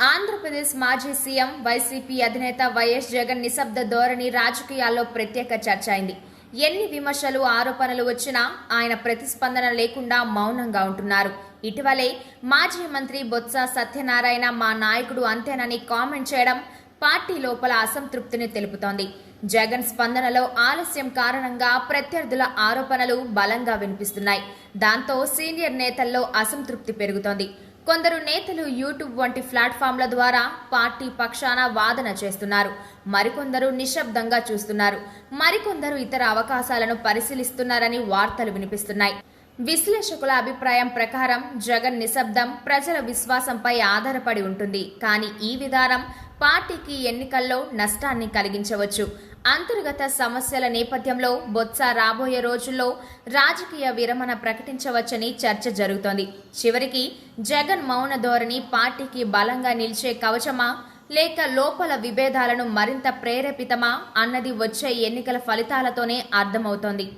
ఆంధ్రప్రదేశ్ మాజీ CM YCP అధినేత YS Jagan నిశ్శబ్ద ధోరణి రాజకీయాల్లో ప్రత్యేక చర్చ అయింది. ఎన్ని విమర్శలు, ఆరోపణలు వచ్చినా ఆయన ప్రతిస్పందన లేకుండా మౌనంగా ఉంటున్నారు. ఇటీవలే మాజీ మంత్రి బొత్స సత్యనారాయణ మా నాయకుడు అంతేనని కామెంట్ చేయడం పార్టీ లోపల అసంతృప్తిని తెలుపుతోంది. జగన్ స్పందనలో ఆలస్యం కారణంగా ప్రత్యర్థుల ఆరోపణలు బలంగా వినిపిస్తున్నాయి. దాంతో సీనియర్ నేతల్లో అసంతృప్తి పెరుగుతోంది. కొందరు నేతలు యూట్యూబ్ వంటి ప్లాట్ఫామ్ల ద్వారా పార్టీ పక్షాన వాదన చేస్తున్నారు. మరికొందరు నిశ్శబ్దంగా చూస్తున్నారు. మరికొందరు ఇతర అవకాశాలను పరిశీలిస్తున్నారని వార్తలు వినిపిస్తున్నాయి. విశ్లేషకుల అభిప్రాయం ప్రకారం జగన్ నిశ్శబ్దం ప్రజల విశ్వాసంపై ఆధారపడి ఉంటుంది. కానీ ఈ విధానం పార్టీకి ఎన్నికల్లో నష్టాన్ని కలిగించవచ్చు. అంతర్గత సమస్యల నేపథ్యంలో బొత్స రాబోయే రోజుల్లో రాజకీయ విరమణ ప్రకటించవచ్చని చర్చ జరుగుతోంది. చివరికి జగన్ మౌన ధోరణి పార్టీకి బలంగా నిలిచే కవచమా, లేక లోపల విభేదాలను మరింత ప్రేరేపితమా అన్నది వచ్చే ఎన్నికల ఫలితాలతోనే అర్థమవుతోంది.